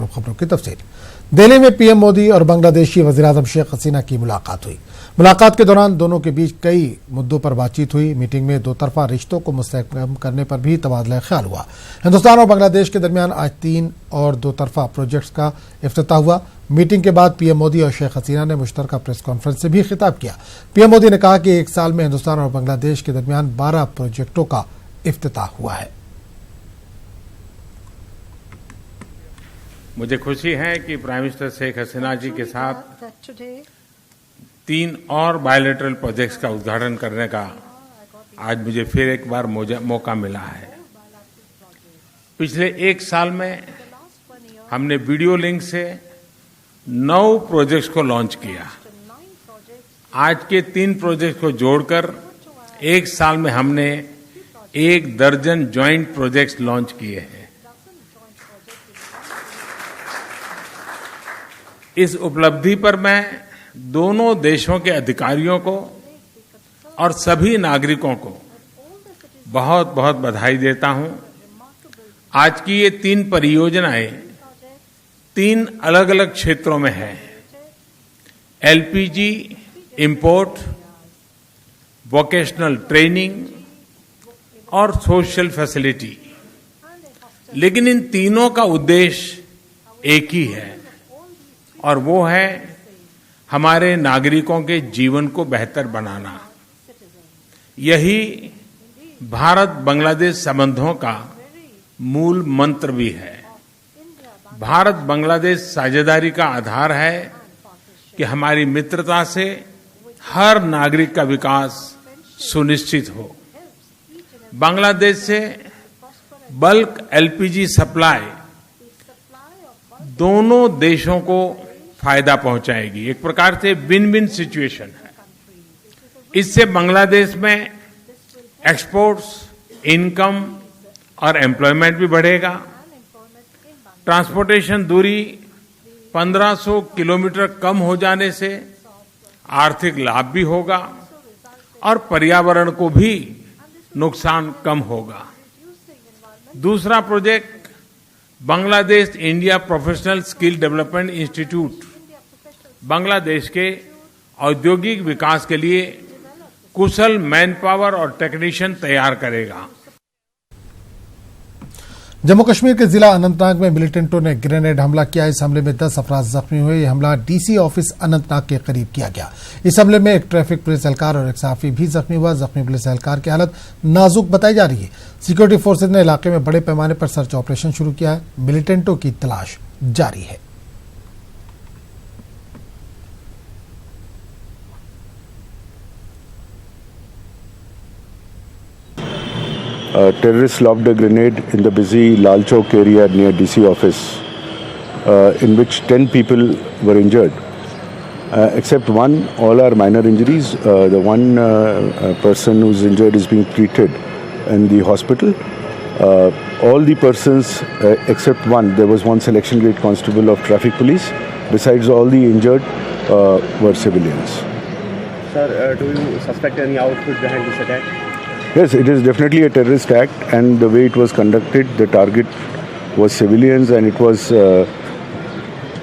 अब खबरों की तफसील। दिल्ली में पीएम मोदी और बांग्लादेशी वज़ीर-ए-आज़म शेख हसीना की मुलाकात हुई। मुलाकात के दौरान दोनों के बीच कई मुद्दों पर बातचीत हुई। मीटिंग में दो तरफा रिश्तों को मुस्तहकम करने पर भी तबादला ख्याल हुआ। हिंदुस्तान और बांग्लादेश के दरमियान आज 3 और दो तरफा प्रोजेक्ट्स का इफ्तिताह हुआ। मीटिंग के बाद पीएम मोदी और शेख हसीना ने मुश्तरका प्रेस कॉन्फ्रेंस से भी खिताब किया। पीएम मोदी ने कहा कि 1 साल में हिंदुस्तान और बांग्लादेश के दरमियान 12 प्रोजेक्टों का इफ्तिताह हुआ है। मुझे खुशी है कि प्राइम मिनिस्टर शेख हसीना जी के साथ 3 और बायलैटरल प्रोजेक्ट्स का उद्घाटन करने का आज मुझे फिर एक बार मौका मिला है। पिछले 1 साल में हमने वीडियो लिंक से 9 प्रोजेक्ट्स को लॉन्च किया। आज के 3 प्रोजेक्ट्स को जोड़कर 1 साल में हमने 1 दर्जन ज्वाइंट प्रोजेक्ट्स लॉन्च किए हैं। इस उपलब्धि पर मैं दोनों देशों के अधिकारियों को और सभी नागरिकों को बहुत बहुत बधाई देता हूं। आज की ये 3 परियोजनाएं 3 अलग अलग क्षेत्रों में हैं। एलपीजी इंपोर्ट, वोकेशनल ट्रेनिंग और सोशल फैसिलिटी, लेकिन इन तीनों का उद्देश्य एक ही है और वो है हमारे नागरिकों के जीवन को बेहतर बनाना। यही भारत बांग्लादेश संबंधों का मूल मंत्र भी है। भारत बांग्लादेश साझेदारी का आधार है कि हमारी मित्रता से हर नागरिक का विकास सुनिश्चित हो। बांग्लादेश से बल्क एलपीजी सप्लाई दोनों देशों को फायदा पहुंचाएगी। एक प्रकार से विन विन सिचुएशन है। इससे बांग्लादेश में एक्सपोर्ट्स, इनकम और एम्प्लॉयमेंट भी बढ़ेगा। ट्रांसपोर्टेशन दूरी 1500 किलोमीटर कम हो जाने से आर्थिक लाभ भी होगा और पर्यावरण को भी नुकसान कम होगा। दूसरा project Bangladesh India professional skill development institute Bangladesh के औद्योगिक विकास के लिए कुशल मैन पावर और टेक्नीशियन तैयार करेगा। जम्मू कश्मीर के जिला अनंतनाग में मिलिटेंटों ने ग्रेनेड हमला किया। इस हमले में 10 अफराद जख्मी हुए। यह हमला डीसी ऑफिस अनंतनाग के करीब किया गया। इस हमले में एक ट्रैफिक पुलिस एहलकार और एक सहाफी भी जख्मी हुआ। जख्मी पुलिस एहलकार की हालत नाजुक बताई जा रही है। सिक्योरिटी फोर्सेज ने इलाके में बड़े पैमाने पर सर्च ऑपरेशन शुरू किया है। मिलिटेंटों की तलाश जारी है। Terrorists lobbed a grenade in the busy Lal Chowk area near DC office, in which 10 people were injured. Except one, all are minor injuries. The one person who's injured is being treated in the hospital. All the persons, except one, there was one selection grade constable of traffic police. Besides, all the injured were civilians. Sir, do you suspect any output behind this attack? Yes, it is definitely a terrorist act, and the way it was conducted, the target was civilians, and it was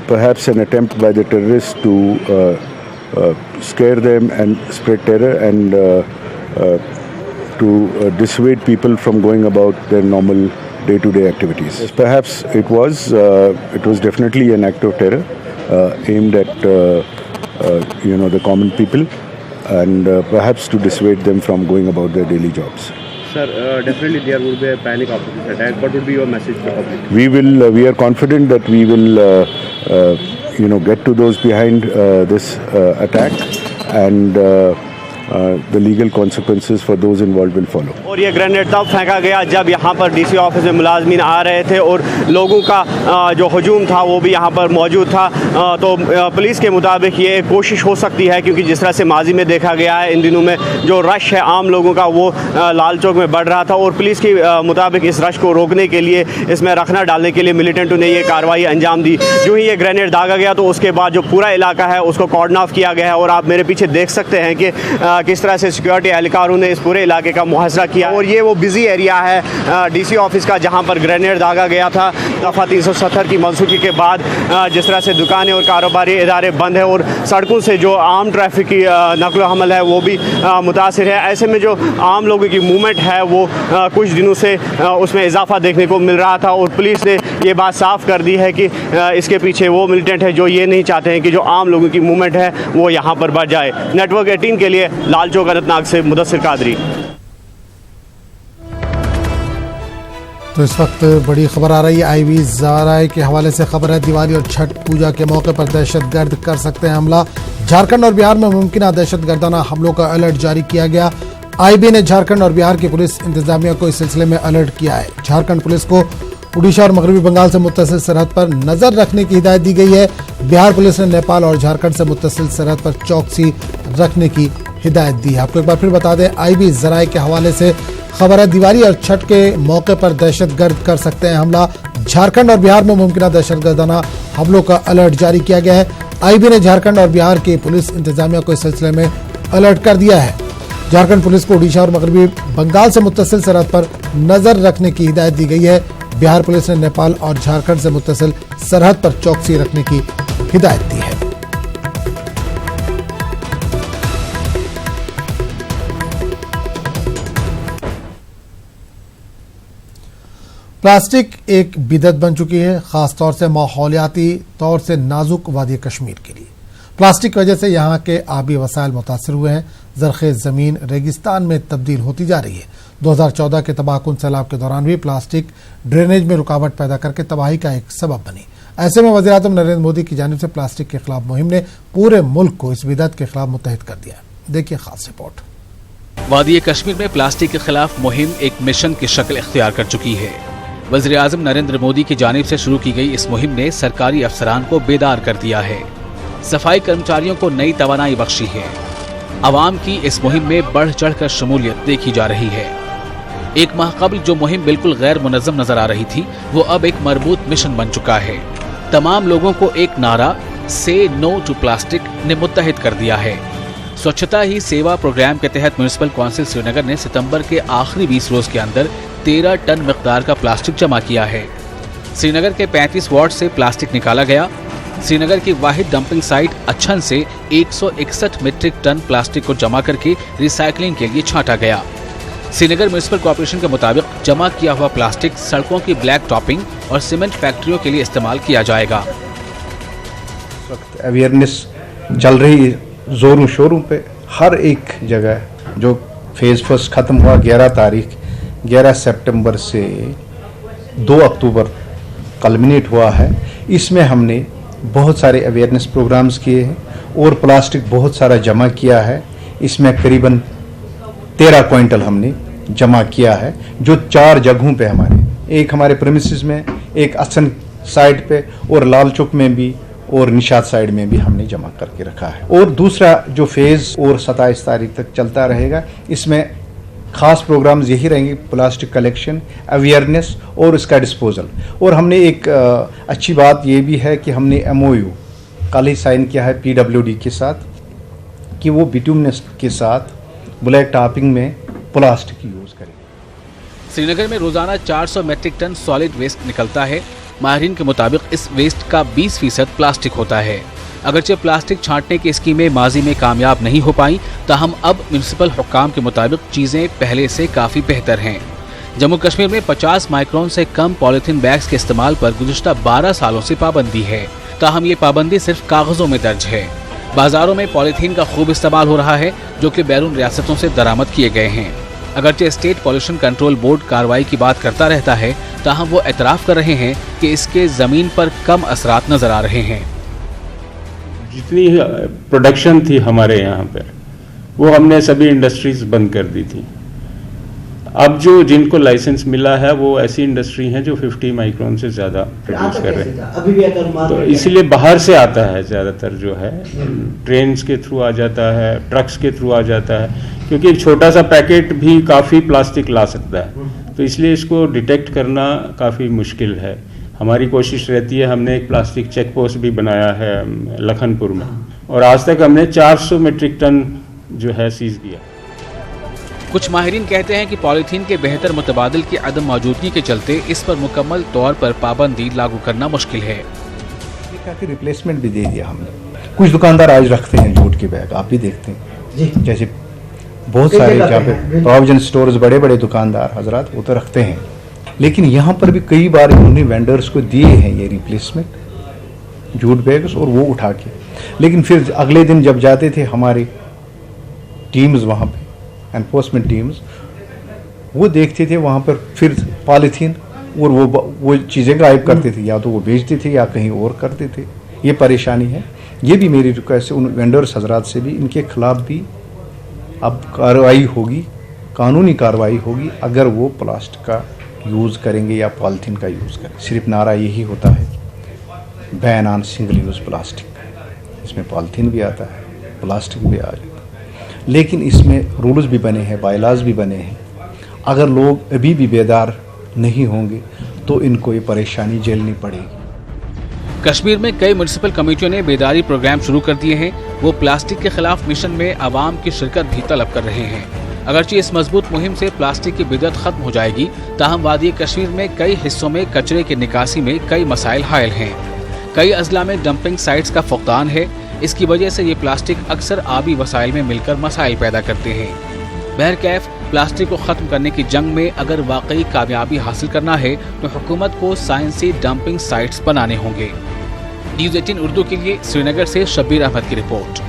perhaps an attempt by the terrorists to scare them and spread terror and to dissuade people from going about their normal day-to-day activities. Yes, perhaps it was definitely an act of terror aimed at the common people, and perhaps to dissuade them from going about their daily jobs. Sir, definitely there will be a panic after this attack. What would be your message to the public? We are confident that we will, get to those behind this attack, and the legal consequences for those involved will follow. और ये grenade तब फेंका गया जब यहाँ पर DC office में मुलाजमीन आ रहे थे और लोगों का जो हजूम था वो भी यहाँ पर मौजूद था। तो पुलिस के मुताबिक ये एक कोशिश हो सकती है, क्योंकि जिस तरह से माजी में देखा गया है इन दिनों में जो रश है आम लोगों का वो लाल चौक में बढ़ रहा था, और पुलिस के मुताबिक इस रश को रोकने के लिए, इसमें रखना डालने के लिए मिलिटेंटों ने ये कार्रवाई अंजाम दी। जो ही ये ग्रेनेड दागा गया तो उसके बाद जो पूरा इलाका है उसको कॉर्डन ऑफ किया गया है। और आप मेरे पीछे देख सकते हैं कि किस तरह से सिक्योरिटी एहलकारों ने इस पूरे इलाके का मुहासरा किया। और ये वो बिजी एरिया है डीसी ऑफिस का जहाँ पर ग्रेनेड दागा गया था दफ़ा 370 की मनसूखी के बाद। जिस तरह से दुकानें और कारोबारी इदारे बंद हैं और सड़कों से जो आम ट्रैफिक की नकल हमल है वो भी मुतासिर है। ऐसे में जो आम लोगों की मूवमेंट है वो कुछ दिनों से उसमें इजाफा देखने को मिल रहा था और पुलिस ने ये बात साफ कर दी है कि इसके पीछे वो मिलिटेंट है जो ये नहीं चाहते हैं कि जो आम लोगों की मूवमेंट है वो यहाँ पर बढ़ जाए। नेटवर्क 18 के लिए लाल चौक अनंतनाग से मुदस्सिर कादरी। तो इस वक्त बड़ी खबर आ रही है आईवी ज़राए के हवाले से। खबर है दिवाली और छठ पूजा के मौके पर दहशतगर्द कर सकते हैं हमला। झारखंड और बिहार में मुमकिन दहशतगर्दाना हमलों का अलर्ट जारी किया गया। आईबी ने झारखंड और बिहार की पुलिस इंतजामिया को इस सिलसिले में अलर्ट किया है। झारखंड पुलिस को उड़ीसा और मगरबी बंगाल से मुत्तसिल सरहद पर नजर रखने की हिदायत दी गई है। बिहार पुलिस ने नेपाल और झारखंड से मुत्तसिल सरहद पर चौकसी रखने की हिदायत दी है। आपको एक बार फिर बता दें आईबी ज़राए के हवाले से खबर है दिवाली और छठ के मौके पर दहशतगर्द कर सकते हैं हमला। झारखंड और बिहार में मुमकिन दहशतगर्दाना हमलों का अलर्ट जारी किया गया है। आईबी ने झारखंड और बिहार की पुलिस इंतजामिया को इस सिलसिले में अलर्ट कर दिया है। झारखंड पुलिस को उड़ीसा और मगरबी बंगाल से मुत्तसिल सरहद पर नजर रखने की हिदायत दी गई है। बिहार पुलिस ने नेपाल और झारखंड से मुत्तसिल सरहद पर चौकसी रखने की हिदायत दी है। प्लास्टिक एक बिदअत बन चुकी है, खासतौर से माहौलियाती तौर से नाजुक वादी कश्मीर के लिए। प्लास्टिक की वजह से यहाँ के आबी वसाइल मुतासर हुए हैं। जरखेज जमीन रेगिस्तान में तब्दील होती जा रही है। 2014 के तबाहकुन सैलाब के दौरान भी प्लास्टिक ड्रेनेज में रुकावट पैदा करके तबाही का एक सबब बनी। ऐसे में वज़ीर-ए-आज़म नरेंद्र मोदी की जानिब से प्लास्टिक के खिलाफ मुहिम ने पूरे मुल्क को इस बिदअत के खिलाफ मुत्तहिद कर दिया। देखिए खास रिपोर्ट। वादी कश्मीर में प्लास्टिक के खिलाफ मुहिम एक मिशन की शक्ल इख्तियार कर चुकी है। वज़ीर-ए-आज़म नरेंद्र मोदी की जानिब से शुरू की गई इस मुहिम ने सरकारी अफसरान को बेदार कर दिया है। सफाई कर्मचारियों को नई तवानाई बख्शी है। आवाम की इस मुहिम में बढ़ चढ़कर शमूलियत देखी जा रही है। एक माह कबल जो मुहिम बिल्कुल गैर मुनज़्ज़म नजर आ रही थी वो अब एक मरबूत मिशन बन चुका है। तमाम लोगों को एक नारा से नो टू प्लास्टिक ने मुत्तहिद कर दिया है। स्वच्छता ही सेवा प्रोग्राम के तहत म्युनिसिपल काउंसिल श्रीनगर ने सितंबर के आखिरी 20 रोज के अंदर 13 टन मिकदार का प्लास्टिक जमा किया है। श्रीनगर के 35 वार्ड से प्लास्टिक निकाला गया। श्रीनगर की वाहिद डंपिंग साइट अच्छन से 161 मीट्रिक टन प्लास्टिक को जमा करके रिसाइकलिंग के लिए छांटा गया। श्रीनगर म्युनिसिपल कॉर्पोरेशन के मुताबिक जमा किया हुआ प्लास्टिक सड़कों की ब्लैक टॉपिंग और सीमेंट फैक्ट्रियों के लिए इस्तेमाल किया जाएगा। अवेयरनेस चल रही जोरों शोरों पे, हर एक जगह जो फेज फर्स्ट खत्म हुआ 11 सितंबर से 2 अक्टूबर कल्मिनेट हुआ है। इसमें हमने बहुत सारे अवेयरनेस प्रोग्राम्स किए हैं और प्लास्टिक बहुत सारा जमा किया है। इसमें करीबन 13 क्विंटल हमने जमा किया है, जो 4 जगहों पे एक हमारे प्रेमिसेस में, एक असन साइड पे और लाल चौक में भी और निशात साइड में भी हमने जमा करके रखा है। और दूसरा जो फेज और 27 तारीख तक चलता रहेगा, इसमें खास प्रोग्राम्स यही रहेंगे, प्लास्टिक कलेक्शन, अवेयरनेस और इसका डिस्पोजल। और हमने एक अच्छी बात ये भी है कि हमने MOU कल ही साइन किया है PWD के साथ कि वो बिटुमिनस के साथ ब्लैक टॉपिंग में प्लास्टिक यूज़ करें। श्रीनगर में रोजाना 400 मीट्रिक टन सॉलिड वेस्ट निकलता है। माहिरीन के मुताबिक इस वेस्ट का 20% प्लास्टिक होता है। अगरचे प्लास्टिक छांटने की स्कीमें माजी में कामयाब नहीं हो पाई, ताहम अब म्युनिसिपल हुक्काम के मुताबिक चीजें पहले से काफी बेहतर हैं। जम्मू कश्मीर में 50 माइक्रोन से कम पॉलिथीन बैग्स के इस्तेमाल पर गुज़िश्ता 12 सालों से पाबंदी है, ताहम ये पाबंदी सिर्फ कागजों में दर्ज है। बाजारों में पॉलिथीन का खूब इस्तेमाल हो रहा है, जो कि बैरून रियासतों से दरामद किए गए हैं। अगरचे स्टेट पॉल्यूशन कंट्रोल बोर्ड कार्रवाई की बात करता रहता है, ताहम वो एतराफ़ कर रहे हैं कि इसके ज़मीन पर कम असरात नजर आ रहे हैं। जितनी प्रोडक्शन थी हमारे यहाँ पे, वो हमने सभी इंडस्ट्रीज बंद कर दी थी। अब जो जिनको लाइसेंस मिला है वो ऐसी इंडस्ट्री हैं जो 50 माइक्रोन से ज़्यादा प्रोड्यूस कर रहे हैं। तो इसलिए बाहर से आता है ज़्यादातर, जो है ट्रेन्स के थ्रू आ जाता है, ट्रक्स के थ्रू आ जाता है, क्योंकि एक छोटा सा पैकेट भी काफ़ी प्लास्टिक ला सकता है। तो इसलिए इसको डिटेक्ट करना काफ़ी मुश्किल है। हमारी कोशिश रहती है, हमने एक प्लास्टिक चेक पोस्ट भी बनाया है लखनपुर में, और आज तक हमने 400 मीट्रिक टन जो है सीज किया। कुछ माहिरीन कहते हैं कि पॉलीथीन के बेहतर मुतबादिल की अदम मौजूदगी के चलते इस पर मुकम्मल तौर पर पाबंदी लागू करना मुश्किल है। काफी रिप्लेसमेंट भी दे दिया हमने। कुछ दुकानदार आज रखते हैं जूट के बैग, आप भी देखते हैं, जैसे बहुत सारे जहाँ पे प्रोविजन स्टोर्स, बड़े बड़े दुकानदार हजरात वो तो रखते हैं, लेकिन यहाँ पर भी कई बार उन्होंने वेंडर्स को दिए हैं ये रिप्लेसमेंट जूट बैग्स, और वो उठा के, लेकिन फिर अगले दिन जब जाते थे हमारे टीम्स वहाँ पे, एनफोर्समेंट टीम्स, वो देखते थे वहाँ पर फिर पॉलीथीन और वो चीज़ें गायब करते थे, या तो वो बेचते थे या कहीं और करते थे। ये परेशानी है। ये भी मेरी रिक्वेस्ट है उन वेंडर्स हजरात से भी, इनके खिलाफ भी अब कार्रवाई होगी, कानूनी कार्रवाई होगी अगर वो प्लास्टिक का यूज़ करेंगे या पॉलीथीन का यूज़ करें। सिर्फ नारा यही होता है, ban on single use plastic, इसमें पॉलीथीन भी आता है, प्लास्टिक भी आ जाता है, लेकिन इसमें रूल्स भी बने हैं, बायलाज भी बने हैं। अगर लोग अभी भी बेदार नहीं होंगे तो इनको ये परेशानी झेलनी पड़ेगी। कश्मीर में कई म्युनिसिपल कमेटियों ने बेदारी प्रोग्राम शुरू कर दिए हैं। वो प्लास्टिक के खिलाफ मिशन में आवाम की शिरकत भी तलब कर रहे हैं। अगरचे इस मजबूत मुहिम से प्लास्टिक की बिदअत खत्म हो जाएगी, ताहम वादी कश्मीर में कई हिस्सों में कचरे की निकासी में कई मसाइल हायल हैं। कई अजला में डंपिंग साइट्स का फुकदान है। इसकी वजह से ये प्लास्टिक अक्सर आबी वसाइल में मिलकर मसाइल पैदा करते हैं। बहरकैफ प्लास्टिक को खत्म करने की जंग में अगर वाकई कामयाबी हासिल करना है तो हुकूमत को साइंसी डंपिंग साइट्स बनाने होंगे। न्यूज़ 18 उर्दू के लिए श्रीनगर से शब्बीर अहमद की रिपोर्ट।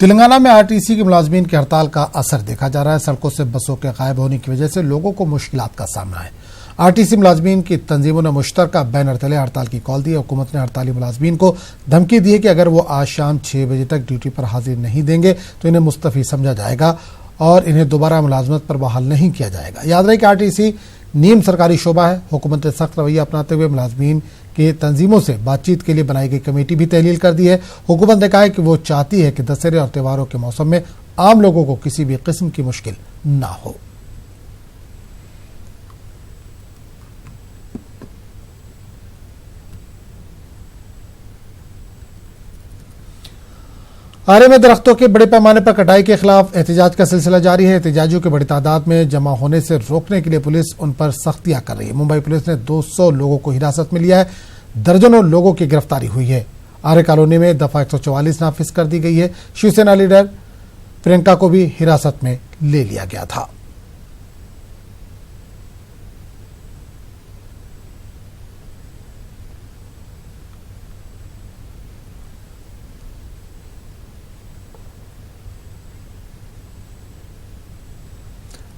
तेलंगाना में आरटीसी के मुलाजमीन की हड़ताल का असर देखा जा रहा है। सड़कों से बसों के गायब होने की वजह से लोगों को मुश्किलात का सामना है। आरटीसी मुलाजमीन की तंजीमों ने मुश्तरका बैनर तले हड़ताल की कॉल दी है। हुकूमत ने हड़ताली मुलाजमीन को धमकी दी है कि अगर वो आज शाम 6 बजे तक ड्यूटी पर हाजिर नहीं देंगे तो इन्हें मुस्तफी समझा जाएगा और इन्हें दोबारा मुलाजमत पर बहाल नहीं किया जाएगा। याद रहे कि आरटीसी नीम सरकारी शोबा है। हुकूमत ने सख्त रवैया अपनाते हुए मुलाजमीन के तंजीमों से बातचीत के लिए बनाई गई कमेटी भी तहलील कर दी है। हुकूमत ने कहा है कि वो चाहती है कि दशहरे और त्योहारों के मौसम में आम लोगों को किसी भी किस्म की मुश्किल ना हो। आरे में दरख्तों के बड़े पैमाने पर कटाई के खिलाफ एहतजाज का सिलसिला जारी है। एहतजाजियों के बड़ी तादाद में जमा होने से रोकने के लिए पुलिस उन पर सख्तियां कर रही है। मुंबई पुलिस ने 200 लोगों को हिरासत में लिया है। दर्जनों लोगों की गिरफ्तारी हुई है। आर्य कॉलोनी में दफा 144 नाफिज कर दी गई है। शिवसेना लीडर प्रियंका को भी हिरासत में ले लिया गया था।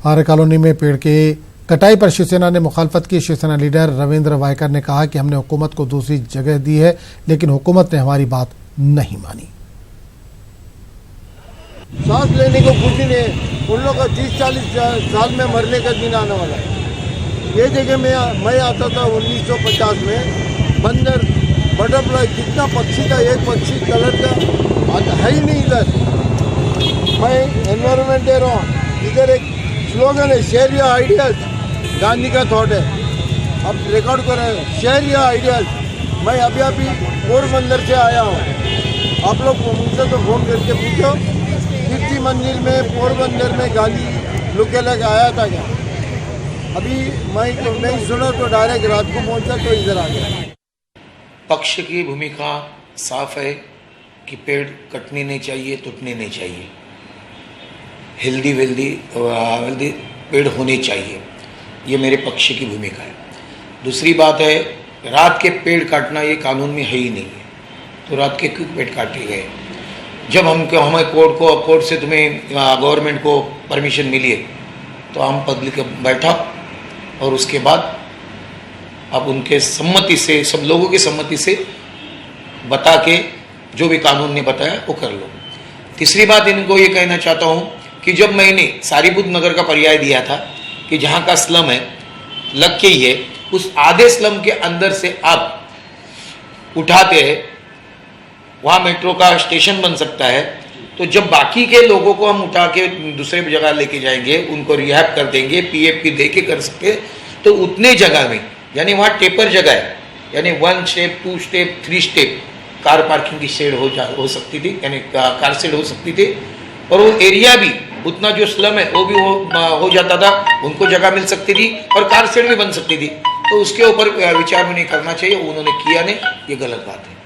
आर्य कॉलोनी में पेड़ के कटाई पर शिवसेना ने मुखालफत की। शिवसेना लीडर रविंद्र वायकर ने कहा कि हमने हुकूमत को दूसरी जगह दी है, लेकिन हुकूमत ने हमारी बात नहीं मानी। सांस लेने को कुछ नहीं है। उन लोगों का 30-40 साल में मरने का दिन आने वाला है। ये जगह में मैं आता था 1950 में। बंदर, बटरफ्लाई, कितना पक्षी था, एक पक्षी कलर का है ही नहीं इधर। मैं एनवायरमेंट दे रहा हूँ। इधर एक स्लोगन है, शेयर योर आइडियाज, गांधी का थॉट है। अब रिकॉर्ड कर रहे हैं, शेयर योर आइडियाज। मैं अभी पोरबंदर से आया हूँ। आप लोग मुझसे तो फोन करके पूछो, कीर्ति मंदिर में पोरबंदर में गांधी लुके लग आया था क्या? अभी मैं नहीं सुना तो डायरेक्ट रात को पहुंचा तो इधर आ गया। पक्ष की भूमिका साफ है कि पेड़ कटने नहीं चाहिए, टूटने नहीं चाहिए। हेल्दी पेड़ होने चाहिए, ये मेरे पक्ष की भूमिका है। दूसरी बात है, रात के पेड़ काटना ये कानून में है ही नहीं है, तो रात के क्यों पेड़ काटे गए? जब हमें कोर्ट से तुम्हें गवर्नमेंट को परमिशन मिली है तो हम पब्लिक बैठा और उसके बाद अब उनके सम्मति से, सब लोगों की सम्मति से बता के जो भी कानून ने बताया वो कर लो। तीसरी बात इनको ये कहना चाहता हूँ कि जब मैंने सारीपुर नगर का पर्याय दिया था कि जहाँ का स्लम है लग के ही है, उस आधे स्लम के अंदर से आप उठाते हैं, वहाँ मेट्रो का स्टेशन बन सकता है। तो जब बाकी के लोगों को हम उठा के दूसरे जगह लेके जाएंगे, उनको रिहैब कर देंगे, पीएफपी दे के कर सकते, तो उतने जगह में, यानी वहाँ टेपर जगह है, यानी 1 step 2 step 3 step car parking की शेड हो सकती थी, यानी कार शेड हो सकती थी। और वो एरिया भी उतना जो स्लम है वो भी हो जाता था, उनको जगह मिल सकती थी और कार शेड भी बन सकती थी। तो उसके ऊपर विचार भी नहीं करना चाहिए, उन्होंने किया नहीं, ये गलत बात है।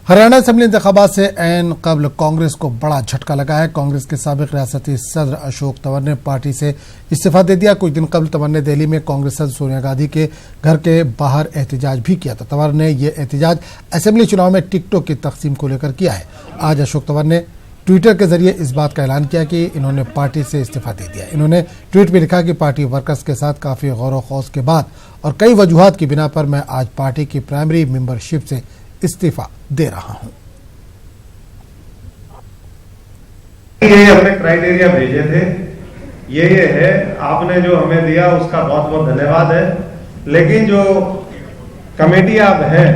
हरियाणा असेंबली इंतखाबात से ऐन कबल कांग्रेस को बड़ा झटका लगा है। कांग्रेस के साबिक रियासती सदर अशोक तंवर ने पार्टी से इस्तीफा दे दिया। कुछ दिन कबल तंवर ने दिल्ली में कांग्रेस सदर सोनिया गांधी के घर के बाहर एहतजाज भी किया था। तंवर ने यह एहतजाज असेंबली चुनाव में टिकटों की तकसीम को लेकर किया है। आज अशोक तंवर ने ट्विटर के जरिए इस बात का ऐलान किया कि इन्होंने पार्टी से इस्तीफा दे दिया। इन्होंने ट्वीट में लिखा कि पार्टी वर्कर्स के साथ काफी गौर व खौस के बाद और कई वजूहात की बिना पर मैं आज पार्टी की प्राइमरी मेंबरशिप से इस्तीफा दे रहा हूं। ये हमने क्राइटेरिया भेजे थे, ये है, आपने जो हमें दिया उसका बहुत बहुत धन्यवाद है। लेकिन जो कमेटी आप हैं,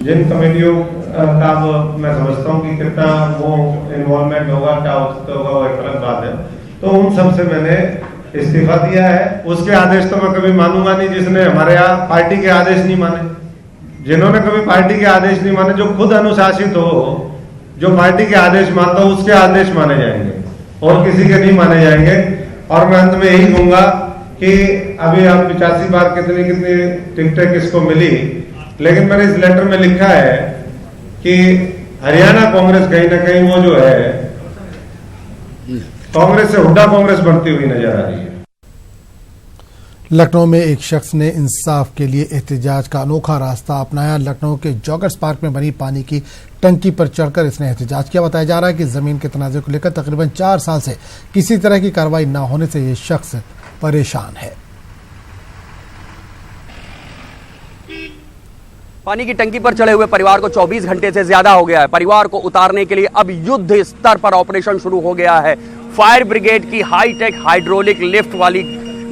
जिन कमेटियों का मैं समझता हूं कि कितना वो इन्वॉल्वमेंट होगा, क्या होगा, वो एक अलग बात है। तो उन सब से मैंने इस्तीफा दिया है। उसके आदेश तो मैं कभी मानूंगा नहीं जिसने हमारे यहाँ पार्टी के आदेश नहीं माने। जिन्होंने कभी पार्टी के आदेश नहीं माने, जो खुद अनुशासित हो, जो पार्टी के आदेश मानता हो, उसके आदेश माने जाएंगे और किसी के नहीं माने जाएंगे। और मैं अंत में यही कहूंगा कि अभी आप 85 बार कितनी टिकटें किसको मिली, लेकिन मैंने इस लेटर में लिखा है कि हरियाणा कांग्रेस कहीं ना कहीं वो जो है कांग्रेस से हुड्डा कांग्रेस बनती हुई नजर आ रही है। लखनऊ में एक शख्स ने इंसाफ के लिए एहतजाज का अनोखा रास्ता अपनाया। लखनऊ के जॉगर्स पार्क में बनी पानी की टंकी पर चढ़कर इसने एहतजाज किया। बताया जा रहा है कि जमीन के तनाजे को लेकर तकरीबन 4 साल से किसी तरह की कार्रवाई न होने से ये शख्स परेशान है। पानी की टंकी पर चढ़े हुए परिवार को 24 घंटे से ज्यादा हो गया है। परिवार को उतारने के लिए अब युद्ध स्तर पर ऑपरेशन शुरू हो गया है। फायर ब्रिगेड की हाईटेक हाइड्रोलिक लिफ्ट वाली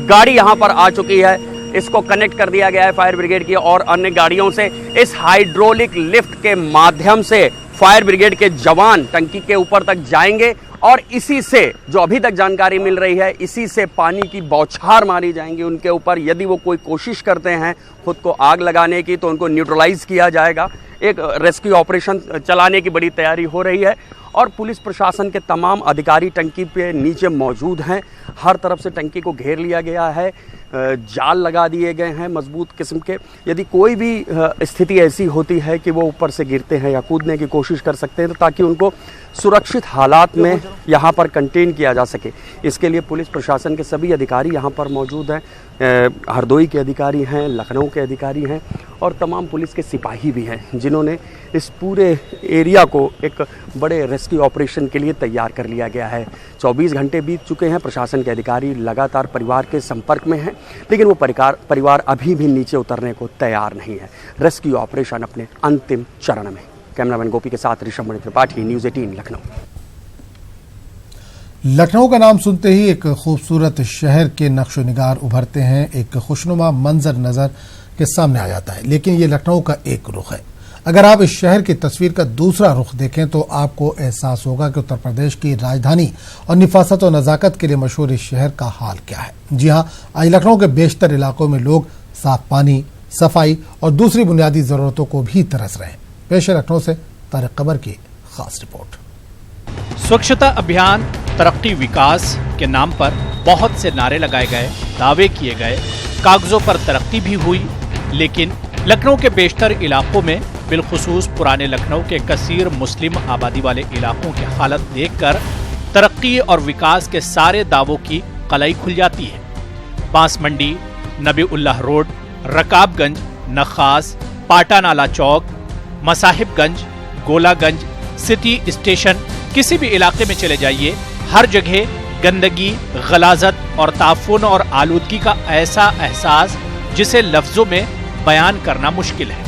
गाड़ी यहां पर आ चुकी है। इसको कनेक्ट कर दिया गया है फायर ब्रिगेड की और अन्य गाड़ियों से। इस हाइड्रोलिक लिफ्ट के माध्यम से फायर ब्रिगेड के जवान टंकी के ऊपर तक जाएंगे और इसी से, जो अभी तक जानकारी मिल रही है, इसी से पानी की बौछार मारी जाएंगी उनके ऊपर। यदि वो कोई कोशिश करते हैं खुद को आग लगाने की तो उनको न्यूट्रलाइज किया जाएगा। एक रेस्क्यू ऑपरेशन चलाने की बड़ी तैयारी हो रही है और पुलिस प्रशासन के तमाम अधिकारी टंकी पे नीचे मौजूद हैं। हर तरफ से टंकी को घेर लिया गया है, जाल लगा दिए गए हैं मजबूत किस्म के। यदि कोई भी स्थिति ऐसी होती है कि वो ऊपर से गिरते हैं या कूदने की कोशिश कर सकते हैं तो ताकि उनको सुरक्षित हालात में यहाँ पर कंटेन किया जा सके, इसके लिए पुलिस प्रशासन के सभी अधिकारी यहाँ पर मौजूद हैं। हरदोई के अधिकारी हैं, लखनऊ के अधिकारी हैं और तमाम पुलिस के सिपाही भी हैं जिन्होंने इस पूरे एरिया को एक बड़े रेस्क्यू ऑपरेशन के लिए तैयार कर लिया गया है। 24 घंटे बीत चुके हैं। प्रशासन के अधिकारी लगातार परिवार के संपर्क में हैं, लेकिन वो परिवार अभी भी नीचे उतरने को तैयार नहीं है। रेस्क्यू ऑपरेशन अपने अंतिम चरण में। कैमरामैन गोपी के साथ ऋषभ मणि त्रिपाठी, न्यूज़ 18 लखनऊ। लखनऊ का नाम सुनते ही एक खूबसूरत शहर के नक्शो निगार उभरते हैं, एक खुशनुमा मंजर नजर के सामने आ जाता है। लेकिन ये लखनऊ का एक रुख है। अगर आप इस शहर की तस्वीर का दूसरा रुख देखें तो आपको एहसास होगा कि उत्तर प्रदेश की राजधानी और निफासत और नजाकत के लिए मशहूर इस शहर का हाल क्या है। जी हाँ, आज लखनऊ के बेशतर इलाकों में लोग साफ पानी, सफाई और दूसरी बुनियादी जरूरतों को भी तरस रहे हैं। पेश है लखनऊ से तारिक कबर की खास रिपोर्ट। स्वच्छता अभियान, तरक्की, विकास के नाम पर बहुत से नारे लगाए गए, दावे किए गए, कागजों पर तरक्की भी हुई, लेकिन लखनऊ के बेशतर इलाकों में, बिलखुसूस पुराने लखनऊ के कसीर मुस्लिम आबादी वाले इलाकों की हालत देखकर तरक्की और विकास के सारे दावों की कलाई खुल जाती है। बांस मंडी, नबी उल्लाह रोड, रकाबगंज, नखास, पाटानाला चौक, मसाहिबगंज, गोलागंज, सिटी स्टेशन, किसी भी इलाके में चले जाइए, हर जगह गंदगी, गलाजत और ताफुन और आलूदगी का ऐसा एहसास जिसे लफ्जों में बयान करना मुश्किल है।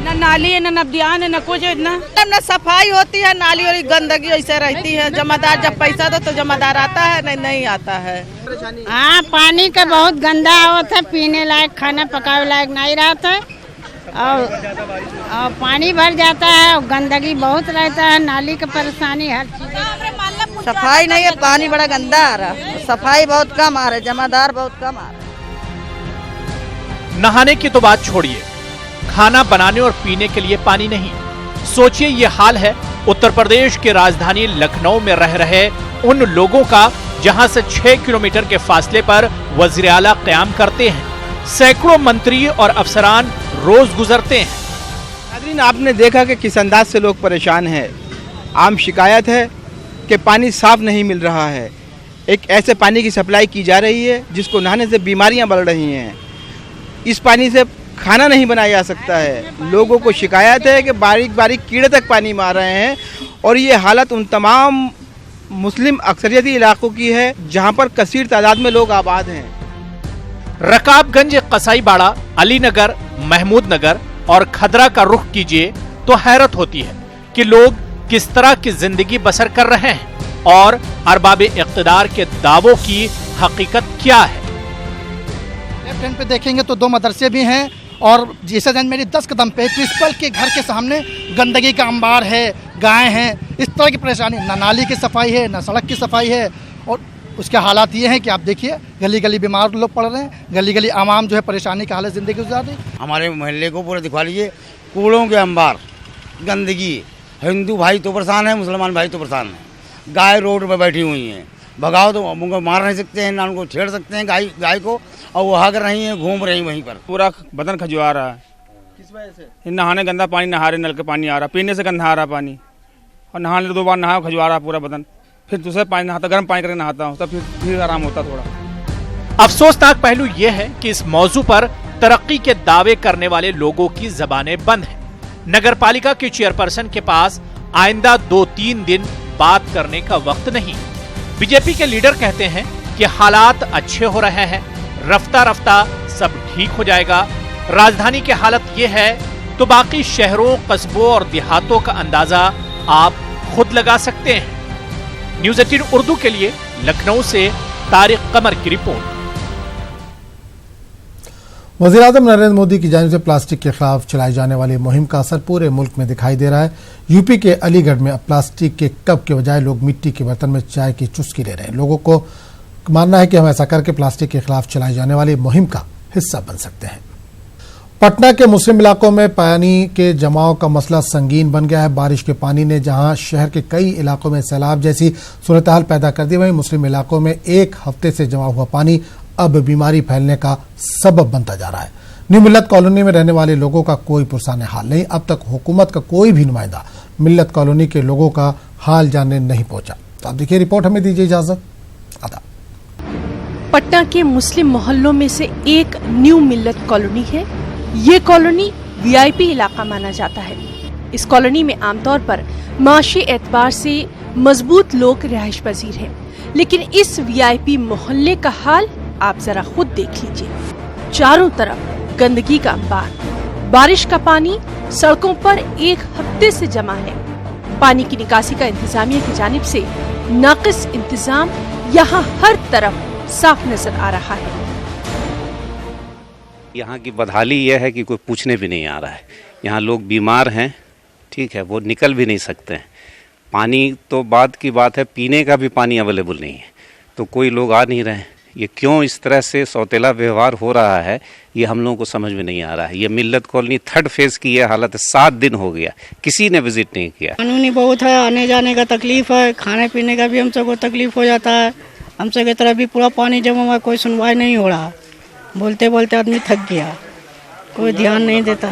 न नाली है, न नब्दियान है, न कुछ है, न सफाई होती है। नाली और गंदगी ऐसे रहती है। जमादार जब पैसा दो तो जमादार आता है, नहीं आता है। हाँ, पानी का बहुत गंदा आवत है, पीने लायक, खाना पकावे लायक नहीं रहता है और पानी भर जाता है और गंदगी बहुत रहता है। नाली की परेशानी, हर चीज। सफाई नहीं है, पानी बड़ा गंदा आ रहा है, सफाई बहुत कम आ रहा है, जमादार बहुत कम आ रहा है। नहाने की तो बात छोड़िए, खाना बनाने और पीने के लिए पानी नहीं। सोचिए ये हाल है उत्तर प्रदेश की राजधानी लखनऊ में रह रहे उन लोगों का जहां से 6 किलोमीटर के फासले पर वज़ीर आला क़याम करते हैं। सैकड़ों मंत्री और अफसरान रोज गुजरते हैं। नाज़रीन, आपने देखा कि किस अंदाज से लोग परेशान हैं। आम शिकायत है कि पानी साफ नहीं मिल रहा है। एक ऐसे पानी की सप्लाई की जा रही है जिसको नहाने से बीमारियां बढ़ रही हैं। इस पानी से खाना नहीं बनाया जा सकता है। लोगों को शिकायत है कि बारीक बारीक कीड़े तक पानी मार रहे हैं और ये हालत उन तमाम मुस्लिम अक्सरियती इलाकों की है जहां पर कसीर तादाद में लोग आबाद हैं। रकाबगंज, कसाईबाड़ा, अलीनगर, महमूद नगर और खदरा का रुख कीजिए तो हैरत होती है कि लोग किस तरह की जिंदगी बसर कर रहे हैं और अरबाबे इक़्तिदार के दावों की हकीकत क्या है। लेफ्ट हैंड पे देखेंगे तो 2 मदरसे भी हैं और जिसे दिन मेरी 10 कदम पे प्रिंसिपल के घर के सामने गंदगी का अंबार है, गायें हैं। इस तरह की परेशानी, ना नाली की सफाई है, ना सड़क की सफाई है। और उसके हालात ये हैं कि आप देखिए गली गली बीमार लोग पड़ रहे हैं, गली गली आवाम जो है परेशानी का हालत ज़िंदगी गुजार रही है। हमारे मोहल्ले को पूरा दिखा लीजिए, कूड़ों के अंबार, गंदगी। हिंदू भाई तो परेशान है, मुसलमान भाई तो परेशान है। गाय रोड पर बैठी हुई हैं, भगाओ तो उनको मार नहीं सकते हैं, ना उनको छेड़ सकते हैं गाय को, और वो हग रही हैं, घूम रही वहीं पर। पूरा बदन खजुआ रहा है। किस वजह से? नहाने गंदा पानी, नहा रहे, नल के पानी आ रहा, पीने से गंदा आ रहा पानी, और नहाने 2 बार नहा खजुआ रहा पूरा बदन। फिर दूसरे पानी नहाता, गर्म पानी करके नहाता हूँ, तब फिर आराम होता थोड़ा। अफसोसनाक पहलू यह है कि इस मौजू पर तरक्की के दावे करने वाले लोगों की जबानें बंद हैं। नगरपालिका के चेयरपर्सन के पास आइंदा 2-3 दिन बात करने का वक्त नहीं। बीजेपी के लीडर कहते हैं कि हालात अच्छे हो रहे हैं, रफ्ता रफ्ता सब ठीक हो जाएगा। राजधानी की हालत ये है तो बाकी शहरों, कस्बों और देहातों का अंदाजा आप खुद लगा सकते हैं। न्यूज़ 18 उर्दू के लिए लखनऊ से तारिक कमर की रिपोर्ट। वज़ीर-ए-आज़म नरेंद्र मोदी की जानिब से प्लास्टिक के खिलाफ चलाई जाने वाली मुहिम का असर पूरे मुल्क में दिखाई दे रहा है। यूपी के अलीगढ़ में अब प्लास्टिक के कप के बजाय लोग मिट्टी के बर्तन में चाय की चुस्की ले रहे हैं। लोगों को मानना है कि हम ऐसा करके प्लास्टिक के खिलाफ चलाई जाने वाली मुहिम का हिस्सा बन सकते हैं। पटना के मुस्लिम इलाकों में पानी के जमाव का मसला संगीन बन गया है। बारिश के पानी ने जहां शहर के कई इलाकों में सैलाब जैसी सूरत हाल पैदा कर दी, वहीं मुस्लिम इलाकों में 1 हफ्ते से जमा हुआ पानी अब बीमारी फैलने का सबब बनता जा रहा है। न्यू मिल्लत कॉलोनी में रहने वाले लोगों का कोई पुरसान हाल नहीं। अब तक हुकूमत का कोई भी नुमाइंदा मिल्लत कॉलोनी के लोगों का हाल जानने नहीं पहुंचा। तो आप देखिए रिपोर्ट, हमें दीजिए इजाजत। आदा। पटना के मुस्लिम मोहल्लों में से एक न्यू मिल्लत कॉलोनी है। ये कॉलोनी वीआईपी इलाका माना जाता है। इस कॉलोनी में आमतौर पर माशी एतबार से मजबूत लोग रिहाइश पजीर हैं, लेकिन इस वीआईपी मोहल्ले का हाल आप जरा खुद देख लीजिए। चारों तरफ गंदगी का अंबार, बारिश का पानी सड़कों पर 1 हफ्ते से जमा है। पानी की निकासी का इंतजामिया की जानिब से नाकिस इंतजाम यहाँ हर तरफ साफ नजर आ रहा है। यहाँ की बदहाली यह है कि कोई पूछने भी नहीं आ रहा है। यहाँ लोग बीमार हैं, ठीक है, वो निकल भी नहीं सकते हैं। पानी तो बाद की बात है, पीने का भी पानी अवेलेबल नहीं है, तो कोई लोग आ नहीं रहे हैं। ये क्यों इस तरह से सौतेला व्यवहार हो रहा है, ये हम लोगों को समझ में नहीं आ रहा है। ये मिल्लत कॉलोनी 3rd फेज की ये हालत है। 7 दिन हो गया, किसी ने विजिट नहीं किया। कानूनी बहुत है, आने जाने का तकलीफ है, खाने पीने का भी हम सबको तकलीफ हो जाता है। हम सब की तरफ भी पूरा पानी जमा हुआ, कोई सुनवाई नहीं हो रहा। बोलते बोलते आदमी थक गया, कोई ध्यान नहीं देता।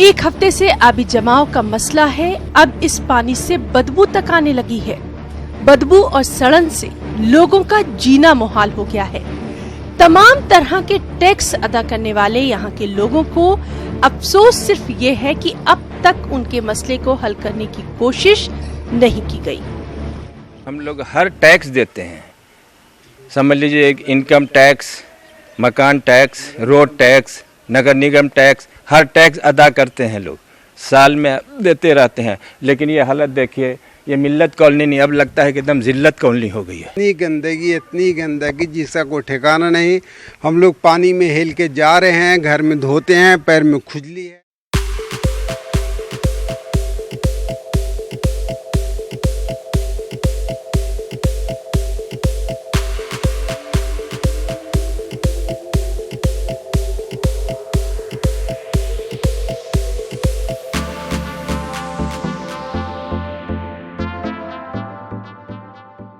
1 हफ्ते से आबी जमाव का मसला है। अब इस पानी से बदबू तक आने लगी है। बदबू और सड़न से लोगों का जीना मुहाल हो गया है। तमाम तरह के टैक्स अदा करने वाले यहाँ के लोगों को अफसोस सिर्फ ये है कि अब तक उनके मसले को हल करने की कोशिश नहीं की गई। हम लोग हर टैक्स देते हैं, समझ लीजिए एक इनकम टैक्स, मकान टैक्स, रोड टैक्स, नगर निगम टैक्स, हर टैक्स अदा करते हैं लोग, साल में देते रहते हैं। लेकिन ये हालत देखिए, ये मिल्लत कॉलोनी नहीं, अब लगता है कि एकदम जिल्लत कॉलोनी हो गई है। इतनी गंदगी जिसका कोई ठिकाना नहीं। हम लोग पानी में हिल के जा रहे हैं, घर में धोते हैं, पैर में खुजली है।